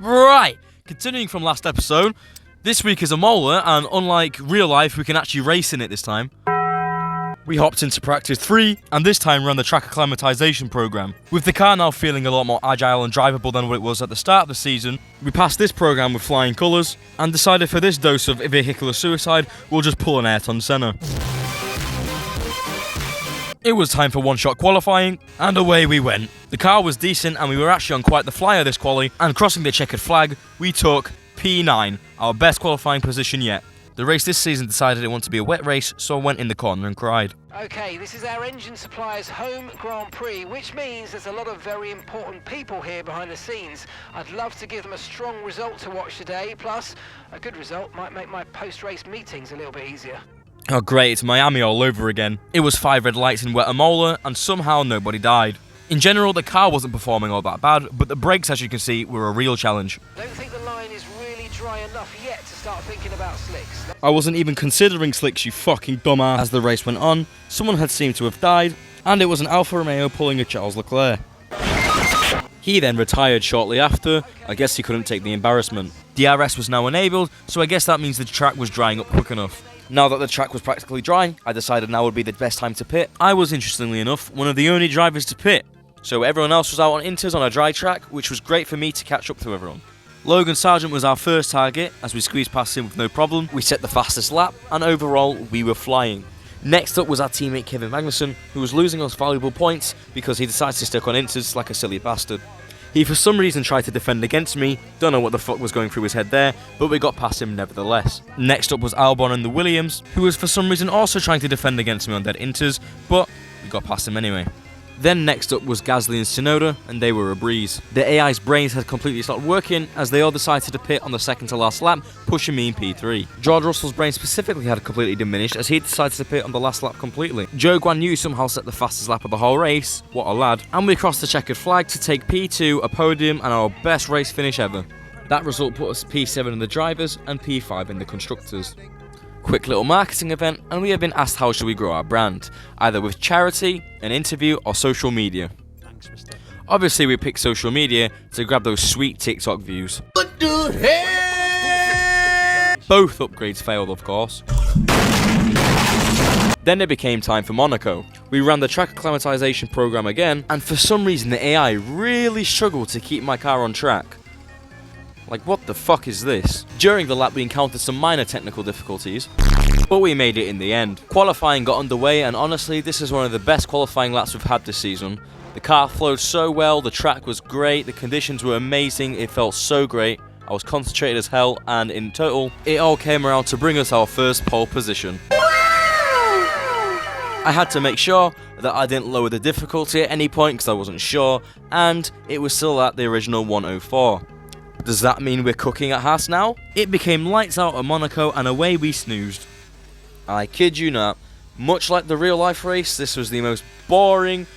Right, continuing from last episode, this week is a molar, and unlike real life, we can actually race in it this time. We hopped into practice 3, and this time ran the track acclimatization program. With the car now feeling a lot more agile and drivable than what it was at the start of the season, we passed this program with flying colours, and decided for this dose of vehicular suicide, we'll just pull an Ayrton Senna. It was time for one-shot qualifying, and away we went. The car was decent, and we were actually on quite the flyer this quali, and crossing the checkered flag, we took P9, our best qualifying position yet. The race this season decided it wanted to be a wet race, so I went in the corner and cried. Okay, this is our engine supplier's home Grand Prix, which means there's a lot of very important people here behind the scenes. I'd love to give them a strong result to watch today, plus a good result might make my post-race meetings a little bit easier. Oh great, it's Miami all over again. It was 5 red lights in wet Imola, and somehow nobody died. In general, the car wasn't performing all that bad, but the brakes, as you can see, were a real challenge. I don't think the line is really dry enough yet to start thinking about slicks. I wasn't even considering slicks, you fucking dumbass. As the race went on, someone had seemed to have died, and it was an Alfa Romeo pulling a Charles Leclerc. He then retired shortly after. I guess he couldn't take the embarrassment. DRS was now enabled, so I guess that means the track was drying up quick enough. Now that the track was practically dry, I decided now would be the best time to pit. I was, interestingly enough, one of the only drivers to pit, so everyone else was out on inters on a dry track, which was great for me to catch up to everyone. Logan Sargent was our first target. As we squeezed past him with no problem, we set the fastest lap, and overall, we were flying. Next up was our teammate Kevin Magnussen, who was losing us valuable points because he decided to stick on inters like a silly bastard. He for some reason tried to defend against me, don't know what the fuck was going through his head there, but we got past him nevertheless. Next up was Albon and the Williams, who was for some reason also trying to defend against me on dead inters, but we got past him anyway. Then next up was Gasly and Tsunoda, and they were a breeze. The AI's brains had completely stopped working as they all decided to pit on the second to last lap, pushing me in P3. George Russell's brain specifically had completely diminished as he decided to pit on the last lap completely. Zhou Guanyu somehow set the fastest lap of the whole race, what a lad, and we crossed the checkered flag to take P2, a podium, and our best race finish ever. That result put us P7 in the drivers and P5 in the constructors. Quick little marketing event, and we have been asked how should we grow our brand, either with charity, an interview, or social media. Obviously we picked social media to grab those sweet TikTok views. What the hell? Both upgrades failed, of course. Then it became time for Monaco. We ran the track acclimatization program again, and for some reason the AI really struggled to keep my car on track. Like, what the fuck is this? During the lap we encountered some minor technical difficulties, but we made it in the end. Qualifying got underway, and honestly this is one of the best qualifying laps we've had this season. The car flowed so well, the track was great, the conditions were amazing, it felt so great. I was concentrated as hell, and in total, it all came around to bring us our first pole position. I had to make sure that I didn't lower the difficulty at any point because I wasn't sure, and it was still at the original 104. Does that mean we're cooking at Haas now? It became lights out at Monaco and away we snoozed. I kid you not, much like the real life race, this was the most boring,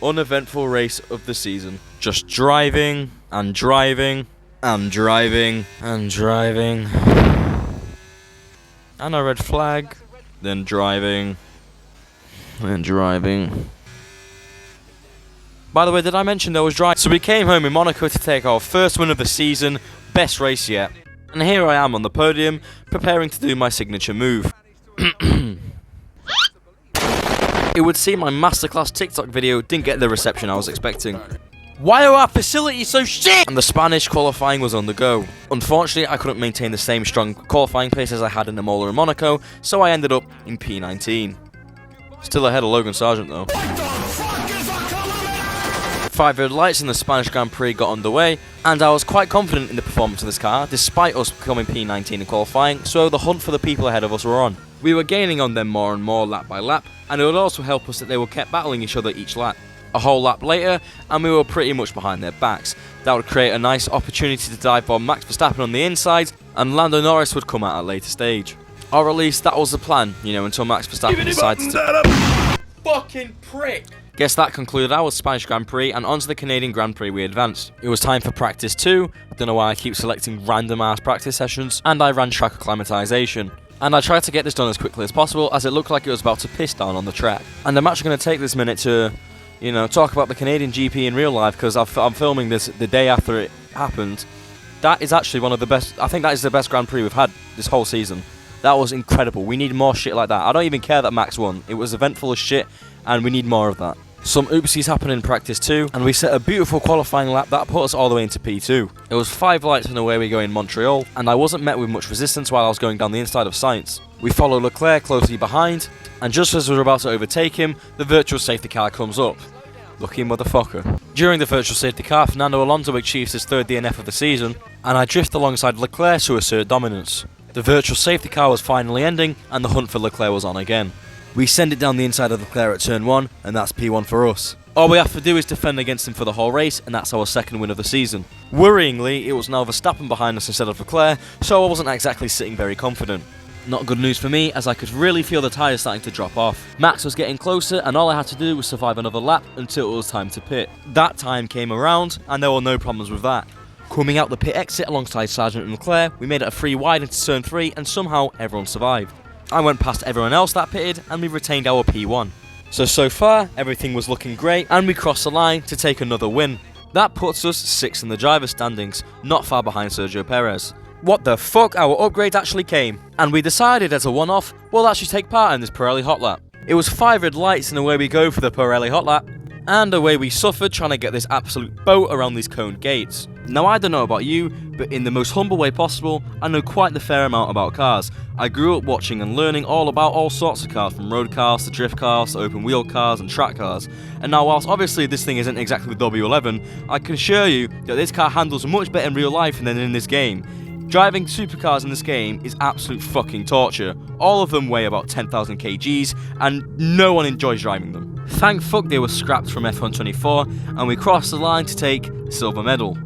uneventful race of the season. Just driving, and driving, and driving, and driving. And a red flag, then driving, and driving. By the way, did I mention there was driving? So we came home in Monaco to take our first win of the season, best race yet. And here I am on the podium, preparing to do my signature move. It would seem my masterclass TikTok video didn't get the reception I was expecting. Why are our facilities so shit? And the Spanish qualifying was on the go. Unfortunately, I couldn't maintain the same strong qualifying pace as I had in Imola and Monaco, so I ended up in P19. Still ahead of Logan Sargent though. 5 red lights in the Spanish Grand Prix got underway, and I was quite confident in the performance of this car, despite us becoming P19 in qualifying, so the hunt for the people ahead of us were on. We were gaining on them more and more lap by lap, and it would also help us that they were kept battling each other each lap. A whole lap later, and we were pretty much behind their backs. That would create a nice opportunity to dive bomb Max Verstappen on the inside, and Lando Norris would come at a later stage. Or at least that was the plan, you know, until Max Verstappen decided to... Fucking prick! Guess that concluded our Spanish Grand Prix, and onto the Canadian Grand Prix we advanced. It was time for practice 2, don't know why I keep selecting random ass practice sessions, and I ran track acclimatization. And I tried to get this done as quickly as possible as it looked like it was about to piss down on the track. And I'm actually going to take this minute to, talk about the Canadian GP in real life because I'm filming this the day after it happened. That is actually one of the best. I think that is the best Grand Prix we've had this whole season. That was incredible. We need more shit like that. I don't even care that Max won. It was eventful as shit, and we need more of that. Some oopsies happened in practice too, and we set a beautiful qualifying lap that put us all the way into P2. It was 5 lights and away we go in Montreal, and I wasn't met with much resistance while I was going down the inside of Sainz. We follow Leclerc closely behind, and just as we were about to overtake him, the virtual safety car comes up. Lucky motherfucker. During the virtual safety car, Fernando Alonso achieves his 3rd DNF of the season, and I drift alongside Leclerc to assert dominance. The virtual safety car was finally ending, and the hunt for Leclerc was on again. We send it down the inside of Leclerc at turn 1, and that's P1 for us. All we have to do is defend against him for the whole race, and that's our 2nd win of the season. Worryingly, it was now Verstappen behind us instead of Leclerc, so I wasn't exactly sitting very confident. Not good news for me, as I could really feel the tyres starting to drop off. Max was getting closer, and all I had to do was survive another lap until it was time to pit. That time came around, and there were no problems with that. Coming out the pit exit alongside Sargent and Leclerc, we made it a 3 wide into turn 3, and somehow everyone survived. I went past everyone else that pitted, and we retained our P1. So far, everything was looking great, and we crossed the line to take another win. That puts us 6th in the driver's standings, not far behind Sergio Perez. What the fuck, our upgrade actually came, and we decided as a one-off, we'll actually take part in this Pirelli hot lap. It was 5 red lights and away we go for the Pirelli hot lap, and away we suffered trying to get this absolute boat around these cone gates. Now I don't know about you, but in the most humble way possible, I know quite the fair amount about cars. I grew up watching and learning all about all sorts of cars, from road cars to drift cars to open wheel cars and track cars. And now whilst obviously this thing isn't exactly the W11, I can assure you that this car handles much better in real life than in this game. Driving supercars in this game is absolute fucking torture. All of them weigh about 10,000 kgs, and no one enjoys driving them. Thank fuck they were scrapped from F1 24, and we crossed the line to take silver medal.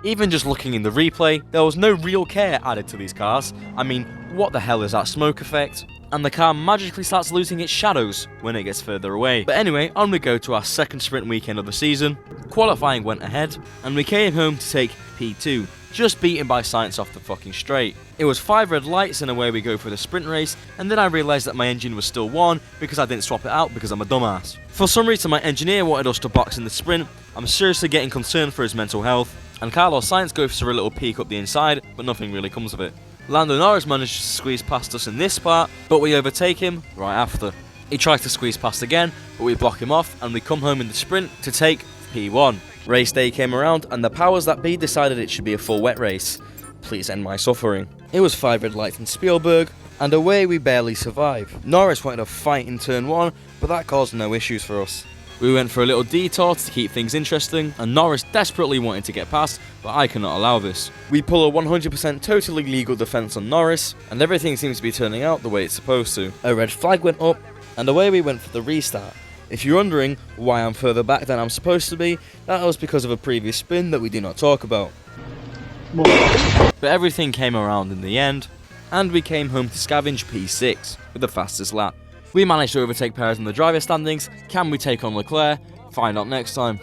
Even just looking in the replay, there was no real care added to these cars. I mean, what the hell is that smoke effect? And the car magically starts losing its shadows when it gets further away. But anyway, on we go to our 2nd sprint weekend of the season. Qualifying went ahead, and we came home to take P2, just beaten by Sainz off the fucking straight. It was 5 red lights and away we go for the sprint race, and then I realised that my engine was still 1 because I didn't swap it out because I'm a dumbass. For some reason my engineer wanted us to box in the sprint. I'm seriously getting concerned for his mental health, and Carlos Sainz goes for a little peek up the inside, but nothing really comes of it. Lando Norris manages to squeeze past us in this part, but we overtake him right after. He tries to squeeze past again, but we block him off, and we come home in the sprint to take P1. Race day came around, and the powers that be decided it should be a full wet race. Please end my suffering. It was 5 red lights in Spielberg, and away we barely survived. Norris wanted a fight in turn 1, but that caused no issues for us. We went for a little detour to keep things interesting, and Norris desperately wanted to get past, but I cannot allow this. We pull a 100% totally legal defence on Norris, and everything seems to be turning out the way it's supposed to. A red flag went up, and away we went for the restart. If you're wondering why I'm further back than I'm supposed to be, that was because of a previous spin that we do not talk about. But everything came around in the end, and we came home to scavenge P6 with the fastest lap. We managed to overtake Perez in the driver standings. Can we take on Leclerc? Find out next time.